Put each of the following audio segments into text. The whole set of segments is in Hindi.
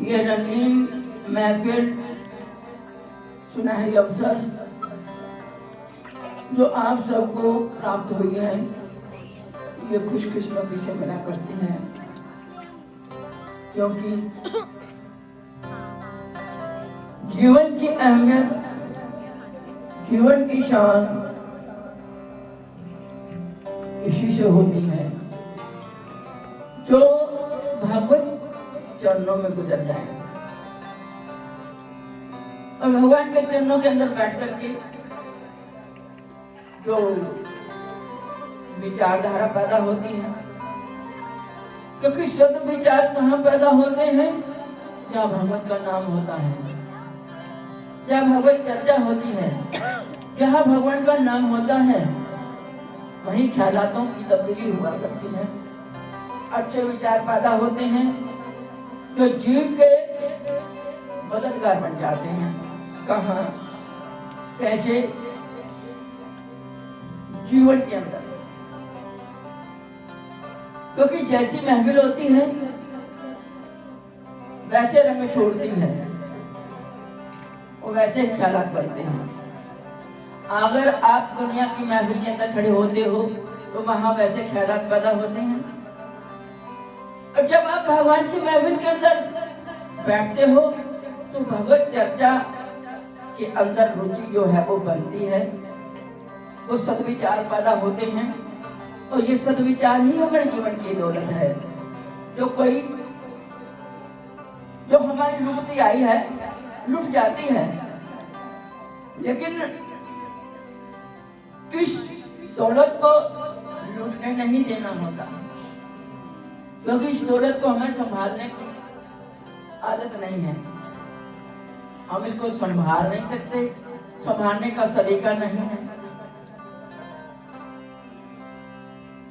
ये रंगीन महफिल, सुनहरी अवसर जो आप सबको प्राप्त हुई है, ये खुशकिस्मती से मिला करती हैं, क्योंकि जीवन की अहमियत, जीवन की शान इसी से होती है जो भगवत चरणों में गुजर जाए और भगवान के चरणों के अंदर बैठ करके जो विचारधारा पैदा होती है, क्योंकि सद विचार कहाँ पैदा होते हैं? जहाँ भगवत का नाम होता है, जहाँ भगवत चर्चा होती है, जहाँ भगवान का नाम होता है, वहीं ख्यालातों की तब्दीली हुआ करती है। अच्छे विचार पैदा होते हैं जो जीव के मददगार बन जाते हैं। कहाँ, कैसे? जीवन के अंदर, क्योंकि जैसी महफिल होती है वैसे रंग छोड़ती है और वैसे ख्यालात बनते हैं। अगर आप दुनिया की महफिल के अंदर खड़े होते हो तो वहां वैसे ख्यालात पैदा होते हैं, और जब आप भगवान की महफिल के अंदर बैठते हो तो भगवत चर्चा के अंदर रुचि जो है वो बनती है, वो सद्विचार पैदा होते हैं, और ये सद्विचार ही हमारे जीवन की दौलत है। जो हमारी लुटती आई है, लुट जाती है, लेकिन इस दौलत को लूटने नहीं देना होता, क्योंकि इस दौलत को हमें संभालने की आदत नहीं है। हम इसको संभाल नहीं सकते, संभालने का सलीका नहीं है।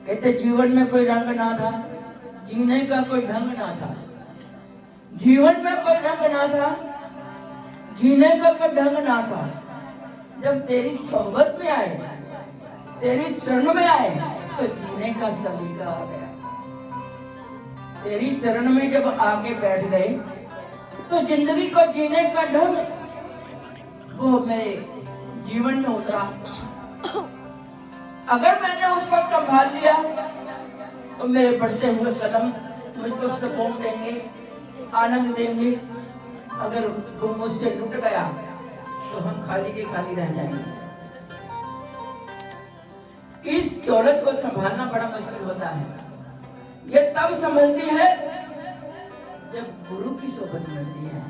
कहते जीवन में कोई रंग ना था, जीने का कोई ढंग ना था। जीवन में कोई रंग ना था, जीने का कोई ढंग ना था। जब तेरी सोहबत में आए, तेरी शरण में आए, तो जीने का सलीका आ गया। तेरी शरण में जब आके बैठ गए तो जिंदगी को जीने का ढंग वो मेरे जीवन में उतरा। अगर मैंने उसको संभाल लिया तो मेरे बढ़ते हुए कदम मुझको सुकून देंगे, आनंद देंगे। अगर वो मुझसे लुट गया तो हम खाली के खाली रह जाएंगे। इस दौलत को संभालना बड़ा मुश्किल होता है। ये तब संभलती है जब गुरु की सोबत मिलती है,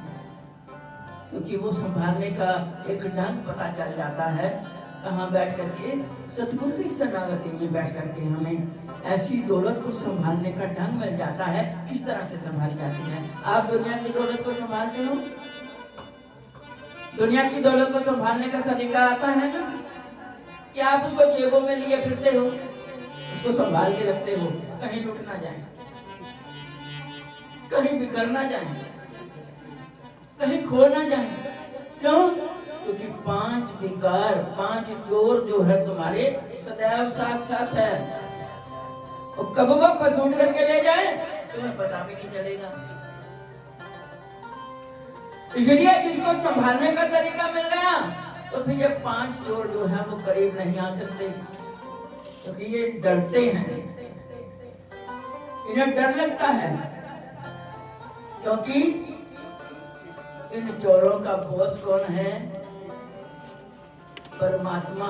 क्योंकि वो संभालने का एक ढंग पता चल जाता है। कहाँ बैठ करके? सतगुरु की शरणागति में बैठ करके हमें ऐसी दौलत को संभालने का ढंग मिल जाता है। किस तरह से संभाली जाती है? आप दुनिया की दौलत को संभालते हो? दुनिया की दौलत को संभालने का सलीका आता है ना, कि आप उसको जेबों में लिए फिरते हो, उसको संभाल के रखते हो, कहीं लुट ना जाए, कहीं बिखर ना जाए, कहीं खो ना जाए। क्यों? क्योंकि 5 विकार, 5 चोर जो है तुम्हारे सदैव साथ साथ है, और कब वो खसूट करके ले जाए तुम्हें पता भी नहीं चलेगा। इसलिए जिसको संभालने का सलीका मिल गया तो फिर ये 5 चोर जो है वो करीब नहीं आ सकते, क्योंकि ये डरते हैं, इन्हें डर लगता है। क्योंकि इन चोरों का बॉस कौन है? परमात्मा,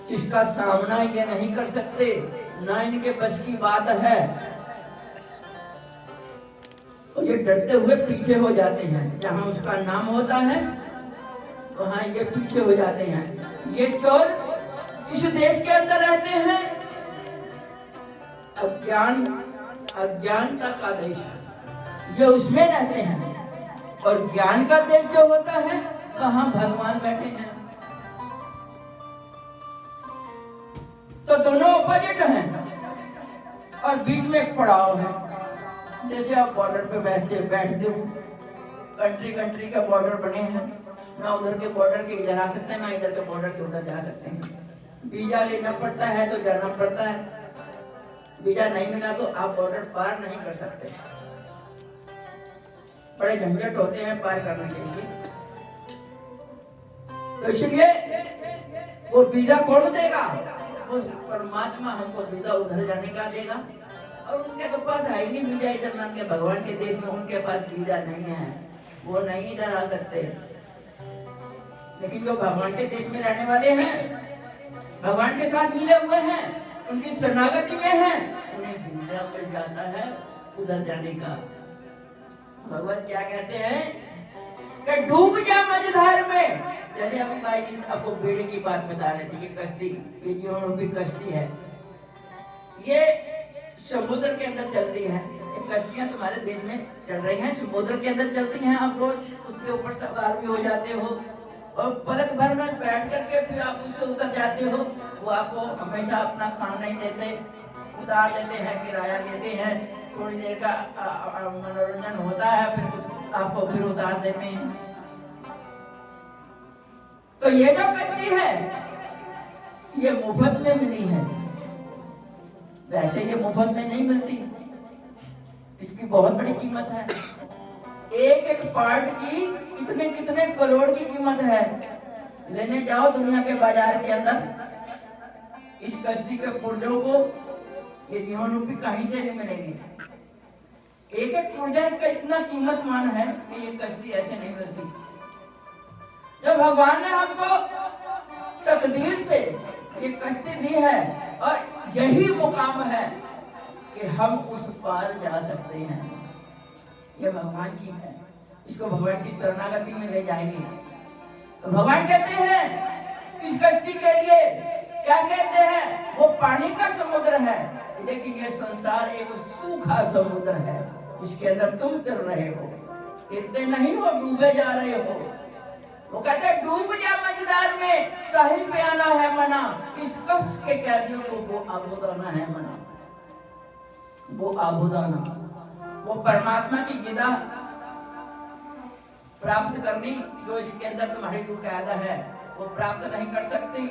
जिसका सामना ये नहीं कर सकते, ना इनके बस की बात है। और ये डरते हुए पीछे हो जाते हैं। जहां उसका नाम होता है वहां ये पीछे हो जाते हैं। ये चोर किस देश के अंदर रहते हैं? अज्ञानता का देश, ये उसमें रहते हैं। और ज्ञान का देश जो होता है वहां भगवान बैठे हैं। तो दोनों ऑपोजिट हैं और बीच में एक पड़ाव है। जैसे आप बॉर्डर पे बैठते हो, कंट्री का बॉर्डर बने हैं, ना उधर के बॉर्डर के इधर आ सकते हैं, ना इधर के बॉर्डर के उधर जा सकते हैं। वीजा लेना पड़ता है तो जाना पड़ता है, वीजा नहीं मिला तो आप बॉर्डर पार नहीं कर सकते। बड़े झंझट होते हैं पार करने के लिए। तो इसलिए वो वीजा कौन देगा? वो परमात्मा हमको वीजा उधर जाने का देगा। और उनके तो पास है ही नहीं वीजा इधर नाम के भगवान के देश में, उनके पास वीजा नहीं है, वो नहीं इधर आ सकते। लेकिन जो भगवान के देश में रहने वाले हैं, भगवान के साथ मिले हुए हैं, उनकी शरणागति में हैं, उन्हें वीजा मिल जाता है उधर जाने का। भगवान क्या कहते हैं कि डूब जा मझधार में। जैसे अभी भाई जी आपको बेड़े की बात बता रहे थे, ये कश्ती, ये जीवन भी कश्ती है, ये समुद्र के अंदर चलती है। ये कश्तियां तुम्हारे देश में चल रही हैं, समुद्र के अंदर चलती हैं। आप रोज उसके ऊपर सवार भी हो जाते हो और पलक भर में बैठ करके फिर आप उससे उतर जाते हो। वो आपको हमेशा अपना स्थान नहीं देते, उतार देते हैं, किराया लेते हैं, थोड़ी देर का मनोरंजन होता है, फिर आपको फिर उतार देते हैं। तो ये जो कश्ती है ये मुफ्त में मिली है, वैसे ये मुफ्त में नहीं मिलती, इसकी बहुत बड़ी कीमत है। एक एक पार्ट की कितने कितने करोड़ की कीमत है। लेने जाओ दुनिया के बाजार के अंदर इस कश्ती के पुर्जों को, ये जीवन रूपी कहीं से नहीं मिलेगी। एक एक पुर्जा इसका इतना कीमत मान है कि ये कश्ती ऐसे नहीं मिलती। जब भगवान ने हमको तकदीर से ये कश्ती दी है और यही मुकाम है कि हम उस पार जा सकते हैं, ये भगवान की है, इसको भगवान की शरणागति में ले जाएंगे। तो भगवान कहते हैं इस कश्ती के लिए क्या कहते हैं, वो पानी का समुद्र है, लेकिन ये संसार एक सूखा समुद्र है, इसके अंदर तुम तर रहे हो, तिरते नहीं हो, डूबे जा रहे हो। वो कहते हैं डूब जा मझधार में, साहिल पे आना है मना, इस कष्ट के कैदियों को वो आबूदाना है मना, वो आबूदाना, वो परमात्मा की गिदा प्राप्त करनी जो इसके अंदर तुम्हारी जो कायदा है वो प्राप्त नहीं कर सकती।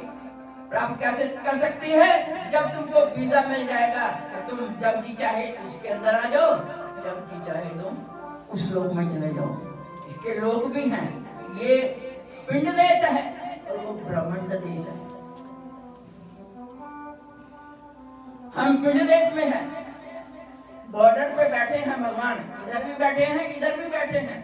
प्राप्त कैसे कर सकती है? जब तुमको वीजा मिल जाएगा तो तुम जब जी चाहे इसके अंदर आ जाओ, जब जी चाहे तुम उस लोक में चले जाओ। इसके लोक भी हैं, ये पिंड देश है और वो ब्रह्मांड देश है। हम पिंड देश में हैं, बॉर्डर पे बैठे हैं भगवान, इधर भी बैठे हैं, इधर भी बैठे हैं,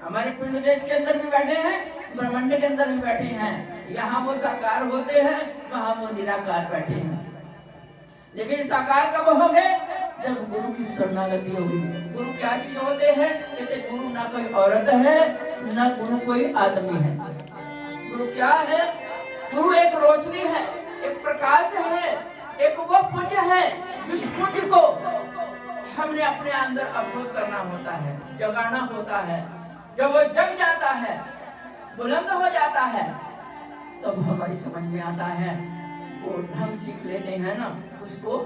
हमारे पिंड देश के अंदर भी बैठे हैं, ब्रह्मांड के अंदर भी बैठे हैं। यहाँ वो साकार होते हैं, वहां वो निराकार बैठे हैं। लेकिन साकार कब होंगे? जब गुरु की शरणागति होगी। गुरु क्या चीज होते हैं? कहते गुरु ना कोई औरत है, ना गुरु कोई आदमी है। गुरु क्या है? गुरु एक रोशनी है, एक प्रकाश है, एक वो पुण्य है जिस पुण्य को हमने अपने अंदर अवरोध करना होता है, जगाना होता है। जब वो जग जाता है, बुलंद हो जाता है, तब हमारी समझ में आता है, वो ढंग सीख लेते हैं ना उसको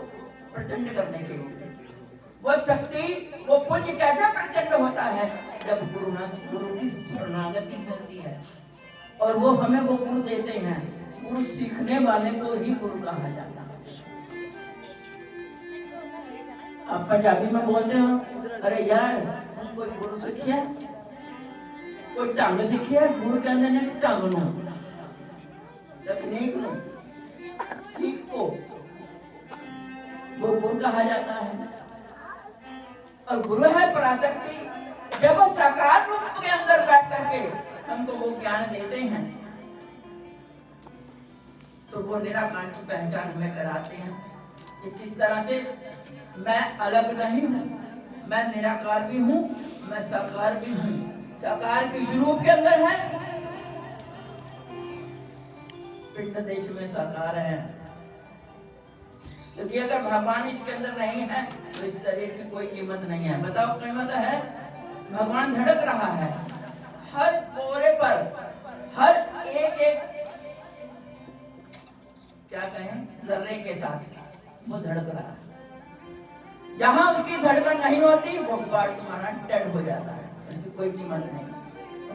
प्रचंड करने के लिए। वो शक्ति, वो पुण्य कैसे प्रचंड होता है? जब गुरु की शरणागति मिलती है और वो हमें वो गुरु देते हैं। गुरु सीखने वाले को ही गुरु कहा जाता है। आप पंजाबी में बोलते हो, अरे यार हम कोई गुरु सीखिया, कोई ढंग सीखिया, गुरु कहते ने ढंग नूं, तकनीक नूं, सीख को वो गुरु कहा जाता है। और गुरु है पराशक्ति। जब वो साकार रूप के अंदर बैठ करके हमको वो ज्ञान देते हैं तो वो निराकार की पहचान हमें कराते हैं कि किस तरह से मैं अलग नहीं हूँ, मैं निराकार भी हूँ, मैं साकार भी हूँ। साकार किस रूप के अंदर है? पिंड देश में साकार है, क्योंकि अगर भगवान इसके अंदर नहीं है तो इस शरीर की कोई कीमत नहीं है। बताओ कीमत है? भगवान धड़क रहा है हर पोरे पर, हर एक एक क्या कहें जर्रे के साथ वो धड़क रहा है। जहां उसकी धड़कन नहीं होती वो पार्ट तुम्हारा डेड हो जाता है, उसकी कोई कीमत नहीं।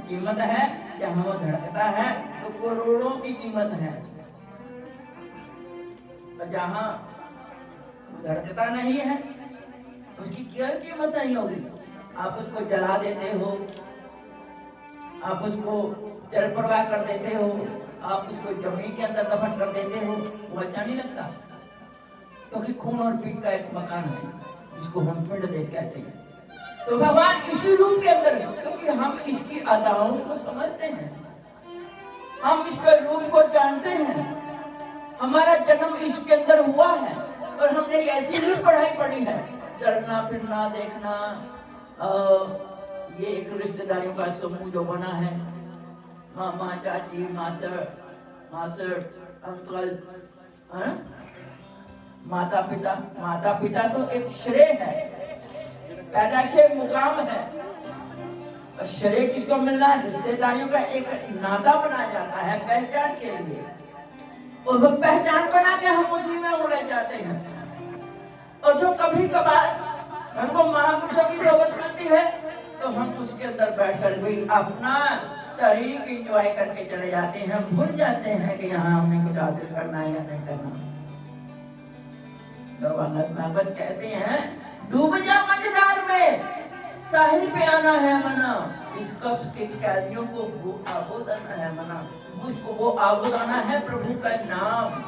कीमत है जहां वो धड़कता है तो करोड़ों की कीमत है, और जहां धड़कता नहीं है उसकी क्या कीमत नहीं होगी। आप उसको जला देते हो, आप उसको जल प्रवाह कर देते हो, आप उसको जमीन के अंदर दफन कर देते हो, वो अच्छा नहीं लगता। क्योंकि खून और पीठ का एक मकान है जिसको हम पिंड देश कहते हैं। तो भगवान इसी रूप के अंदर है, क्योंकि हम इसकी अदाओं को समझते हैं, हम इसके रूप को जानते हैं। हमारा जन्म इसके अंदर हुआ है और हमने ऐसी भी पढ़ाई पढ़ी है, चलना फिरना देखना, ये एक रिश्तेदारियों का समूह जो बना है, मामा चाची मासर अंकल, माता पिता तो एक श्रेय है, पैदाइश मुकाम है। और श्रेय किसको मिलना है? रिश्तेदारियों का एक नाता बनाया जाता है पहचान के लिए, और वो पहचान बना के हम उसी में उड़े जाते हैं। और जो कभी कभार हमको महापुरुषों की सोबत मिलती है तो हम उसके अंदर बैठकर भी अपना शरीर की एंजॉय करके चले जाते हैं, भूल जाते हैं कि यहाँ हमने कुछ हासिल करना है या नहीं करना। तो भागवत कहते हैं, डूब जा मझधार में, साहिल पे आना है मना, इस कष्ट के कैदियों को वो आबोद आना है मना। उसको वो आबोद आना है प्रभु का नाम,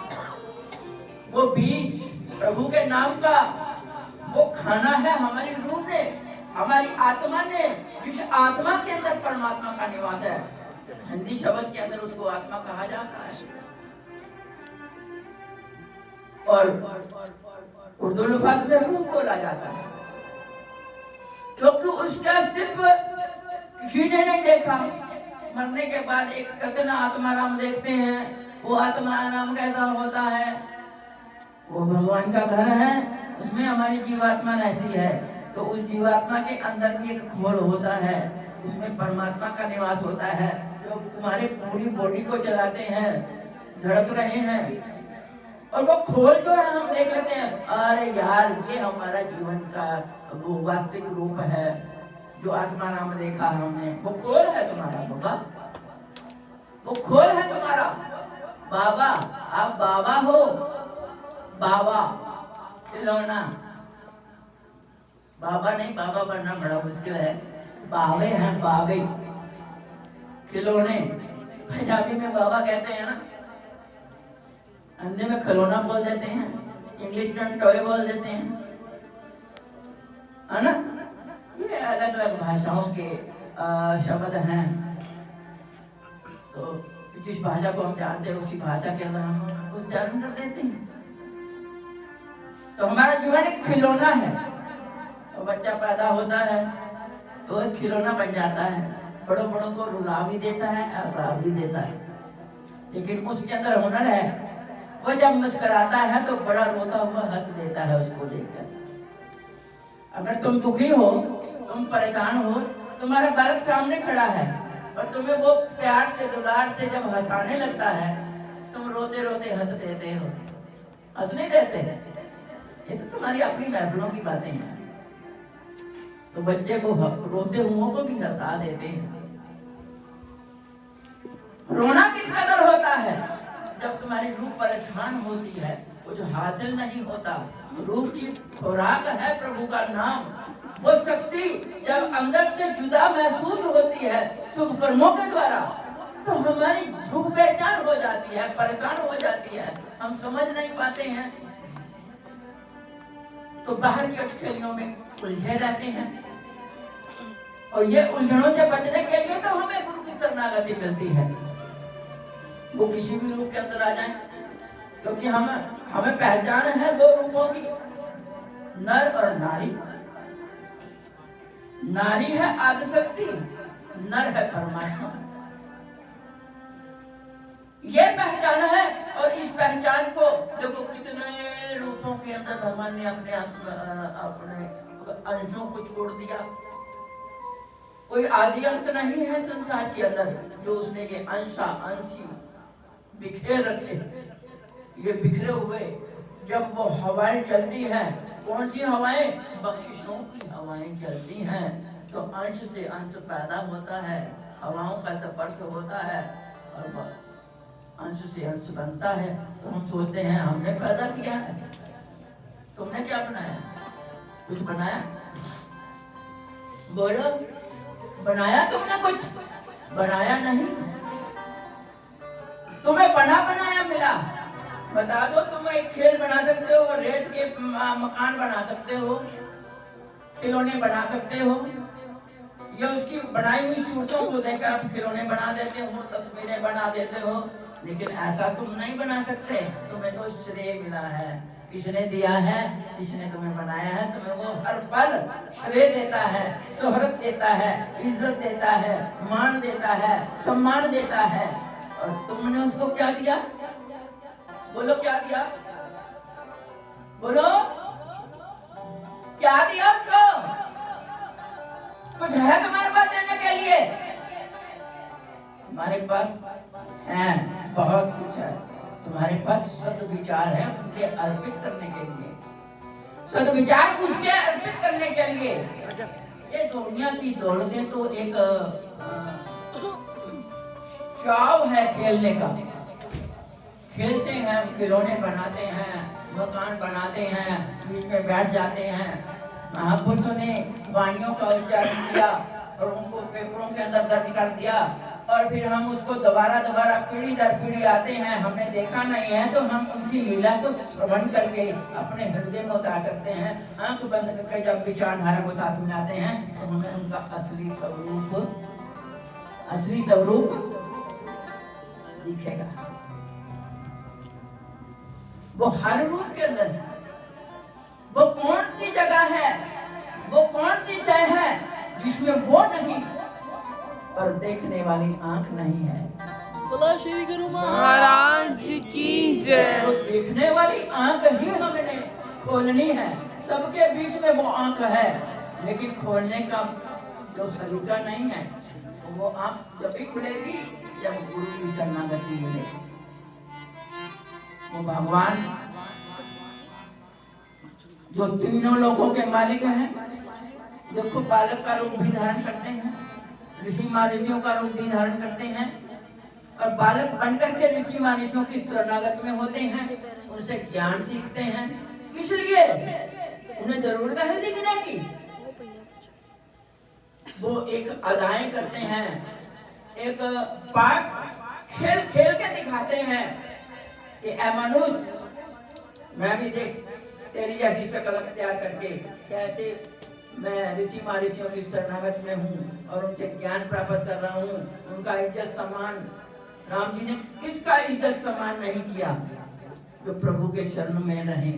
वो बीज प्रभु के नाम का वो खाना है हमारी रूह ने, हमारी आत्मा ने, जिस आत्मा के अंदर परमात्मा का निवास है। हिंदी शब्द के अंदर उसको आत्मा कहा जाता है, और उर्दू लफ्ज में रूह बोला जाता है, क्योंकि उसका अस्तित्व किसी ने नहीं देखा। मरने के बाद एक कतना आत्माराम देखते हैं, वो आत्माराम कैसा होता है? वो भगवान का घर है, उसमें हमारी जीवात्मा रहती है, तो उस जीवात्मा के अंदर भी एक खोल होता है, उसमें परमात्मा का निवास होता है, जो तुम्हारे पूरी बॉडी को चलाते हैं, धड़क रहे हैं। और वो खोल जो है हम देख लेते हैं, अरे यार ये हमारा जीवन का वो वास्तविक रूप है जो आत्माराम देखा हमने। वो खोल है तुम्हारा बाबा, वो खोल है तुम्हारा बाबा। आप बाबा हो, बाबा खिलौना, बाबा नहीं, बाबा बनना बड़ा मुश्किल है, बावे हैं, बावे खिलौने। पंजाबी में बाबा कहते हैं ना, हिंदी में खिलौना बोल देते हैं, इंग्लिश में टॉय बोल देते हैं, है ना। ये अलग अलग भाषाओं के शब्द हैं, तो जिस भाषा को हम जानते हैं उसी भाषा के अंदर हम उच्चारण कर देते हैं। तो हमारा जीवन एक खिलौना है, तो बच्चा पैदा होता है तो एक खिलौना बन जाता है, बड़ों बड़ों को रुला भी देता है, हंसा भी देता है, लेकिन उसके अंदर हुनर है। वो जब मुस्कुराता है तो बड़ा रोता हुआ हंस देता है उसको देखकर। अगर तुम दुखी हो, तुम परेशान हो, तुम्हारा बालक सामने खड़ा है और तुम्हें वो प्यार से दुलार से जब हंसाने लगता है, तुम रोते रोते हंस देते हो, हंस नहीं देते? ये तो तुम्हारी अपनी महफिलों की बातें हैं। तो बच्चे को रोते हुओं को भी हंसा देते हैं। रोना किस कदर होता है? जब तुम्हारी रूह परेशान होती है, कुछ हासिल नहीं होता, रूह की खुराक है प्रभु का नाम, वो शक्ति जब अंदर से जुदा महसूस होती है शुभ कर्मों के द्वारा, तो हमारी रूह बेचैन हो जाती है, परेशान हो जाती है, हम समझ नहीं पाते हैं, तो बाहर की अटखेलियों में उलझे रहते हैं। और ये उलझनों से बचने के लिए तो हमें गुरु की शरणागति मिलती है, वो किसी भी रूप के अंदर आ जाए, क्योंकि हमें पहचान है दो रूपों की, नर और नारी। नारी है आदिशक्ति, नर है परमात्मा। ये पहचान है, और इस पहचान को देखो कितने रूपों के अंदर भगवान ने अपने अंशों को छोड़ दिया। कोई आदि अंत नहीं है संसार के अंदर जो उसने ये अंशी बिखेर रखे। ये बिखरे हुए जब वो हवाएं चलती हैं, कौन सी हवाएं? बख्शिशों की हवाएं चलती हैं, तो अंश से अंश पैदा होता है, हवाओं का स्पर्श होता है और अंश से अंश बनता है। तो हम सोचते हैं हमने पैदा किया है, तुमने क्या बनाया? कुछ बनाया? बोलो, बनाया तुमने कुछ? बनाया नहीं। तुम्हें बना बनाया मिला? बता दो, तुम एक खेल बना सकते हो, रेत के मकान बना सकते हो, खिलौने बना सकते हो, या उसकी बनाई हुई सूरतों को देखकर आप खिलौने बना देते हो, तस्वीरें बना देते हो, लेकिन ऐसा तुम नहीं बना सकते। तुम्हें तो श्रेय मिला है। किसने दिया है? जिसने तुम्हें बनाया है, तुम्हें वो हर पल श्रेय देता है, शोहरत देता है, इज्जत देता है, मान देता है, सम्मान देता है। और तुमने उसको क्या दिया? बोलो, क्या दिया? बोलो, क्या दिया उसको? कुछ है तुम्हारे पास देने के लिए? तुम्हारे पास है, बहुत कुछ है। तुम्हारे पास सद्विचार है उनके अर्पित करने के लिए, सद्विचार उसके अर्पित करने के लिए। ये दुनिया की दौलतें तो एक चाव है खेलने का। खेलते हैं, खिलौने बनाते हैं, मकान बनाते हैं, बीच में बैठ जाते हैं। महापुरुषों ने वाणियों का उच्चारण किया और उनको पेपरों के अंदर दर्ज कर दिया, और फिर हम उसको दोबारा पीढ़ी दर पीढ़ी आते हैं। हमने देखा नहीं है तो हम उनकी लीला को श्रवण करके अपने हृदय में उतार सकते हैं। आंख बंद करके जब विचारधारा को साथ मिलाते हैं तो हमें उनका असली स्वरूप दिखेगा। वो हर रूप के अंदर है। वो कौन सी जगह है, वो कौन सी शय है जिसमें वो नहीं पर देखने वाली आंख नहीं है? बोलो श्री गुरु महाराज की जय। वो देखने वाली आंख ही हमने खोलनी है। सबके बीच में वो आंख है, लेकिन खोलने का जो सलीका नहीं है। वो आंख जब भी खुलेगी जब गुरु की शरणागति मिलेगी। वो भगवान जो तीनों लोगों के मालिक हैं, देखो बालक का रूप भी धारण करते हैं, ऋषि महर्षियों का रूप भी धारण करते हैं, और बालक बनकर के ऋषि महर्षियों की शरणागत में होते हैं, उनसे ज्ञान सीखते हैं। किस लिए? उन्हें जरूरत है सीखने की। वो एक अदाएं करते हैं, एक पाठ खेल खेल के दिखाते हैं कि ऐ मनुष्य, मैं भी देख तेरी जैसी शक्ल अख्तियार करके कैसे मैं ऋषि महर्षियों की शरणागत में हूँ और उनसे ज्ञान प्राप्त कर रहा हूँ। उनका इज्जत सम्मान, राम जी ने किसका इज्जत सम्मान नहीं किया जो प्रभु के शरण में रहे।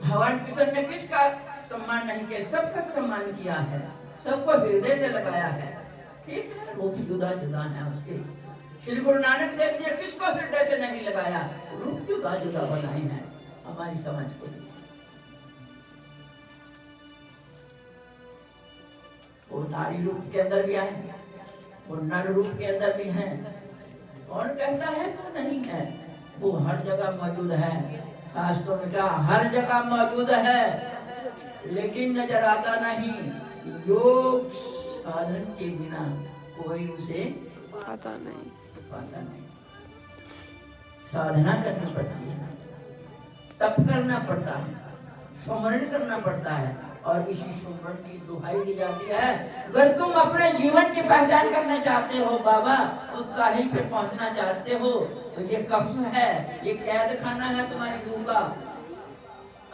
भगवान कृष्ण ने किसका सम्मान नहीं किया? सबका सम्मान किया है, सबको हृदय से लगाया है। ठीक है, रूप जुदा जुदा है उसके। श्री गुरु नानक देव जी ने किसको हृदय से नहीं लगाया? रूप जुदा जुदा बनाए हैं हमारी समझ के लिए। वो नारी रूप के अंदर भी है, वो नर रूप के अंदर भी है। कौन कहता है वो नहीं है? वो हर जगह मौजूद है। शास्त्रों में कहा हर जगह मौजूद है, लेकिन नजर आता नहीं। योग साधन के बिना कोई उसे पता नहीं। साधना करनी पड़ती है, तप करना पड़ता है, सुमरण करना पड़ता है, और इसी सुमरण की दुहाई दी जाती है। अगर तुम अपने जीवन की पहचान करना चाहते हो बाबा, उस साहिल पे पहुंचना चाहते हो, तो ये कब्ज है, ये कैद खाना है तुम्हारी रूह का।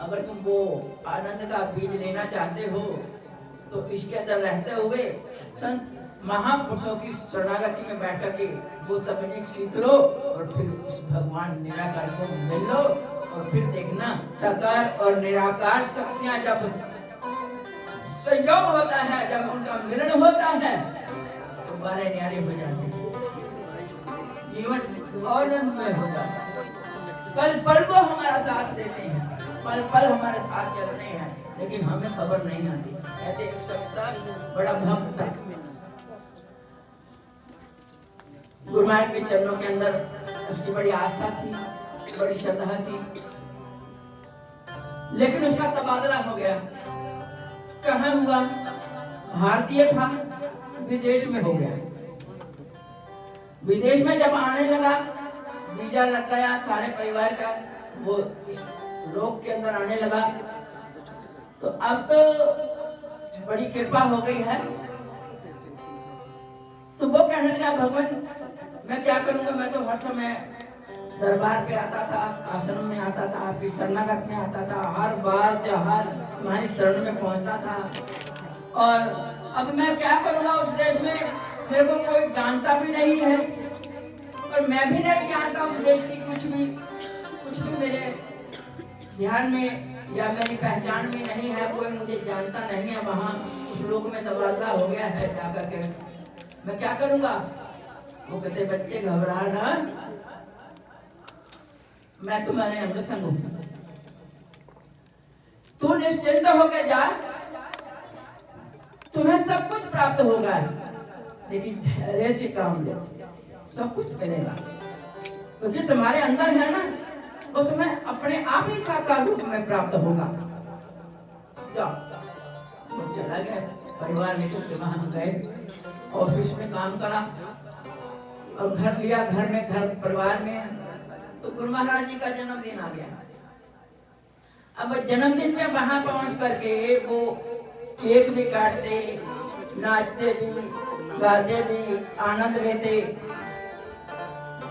अगर तुम वो आनंद का बीज लेना चाहते हो तो इसके अंदर रहते हुए संत महापुरुषों की शरणागति में बैठ करके वो तकनीक सीख लो, और फिर उस भगवान निराकार को मिल लो, और फिर देखना साकार और निराकार शक्तियां जब संयोग होता है, जब उनका मिलन होता है तो बारे न्यारे हो जाते हैं, जीवन आनंदमय हो जाता है। पल पल वो हमारा साथ देते हैं, पल पल हमारे साथ चलते हैं, लेकिन हमें खबर नहीं आती। ऐसे एक शख्स था, बड़ा भक्त था, गुरु महाराज के चरणों के अंदर उसकी बड़ी आस्था थी, बड़ी श्रद्धा थी, लेकिन उसका तबादला हो गया। कहाँ हुआ? भारतीय था, विदेश में हो गया। विदेश में जब आने लगा, वीजा लग गया सारे परिवार का, वो इस लोक के अंदर आने लगा, तो अब तो बड़ी कृपा हो गई है। तो वो कहने लगा भगवान मैं क्या करूंगा, मैं तो हर समय दरबार पे आता था, आश्रम में आता था, आपकी शरणागत में आता था, हर बार त्योहार तुम्हारी शरण में पहुंचता था, और अब मैं क्या करूंगा उस देश में, मेरे को कोई जानता भी नहीं है और मैं भी नहीं जानता उस देश की कुछ भी मेरे ध्यान में या मेरी पहचान में नहीं है, कोई मुझे जानता नहीं है, वहाँ उस लोक में तबादला हो गया है जाकर के, मैं क्या करूंगा। वो कहते बच्चे घबरा ना, मैं तुम्हारे अंग संग हूं, तू निश्चिंत होकर जा, तुम्हें सब कुछ प्राप्त होगा, लेकिन धैर्य से काम लो, सब कुछ मिलेगा। तो जो तुम्हारे अंदर है ना वो तुम्हें अपने आप ही साकार रूप में प्राप्त होगा। जाओ, वो चला गया, परिवार लेकर के वहां गए, ऑफिस में काम करा और घर लिया, घर परिवार में। तो गुरु महाराज जी का जन्मदिन आ गया। अब जन्मदिन पे वहां पहुंच करके वो केक भी काटते, नाचते भी, गाते भी, आनंद लेते।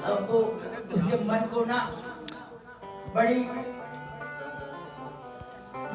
अब वो उसके मन को ना बड़ी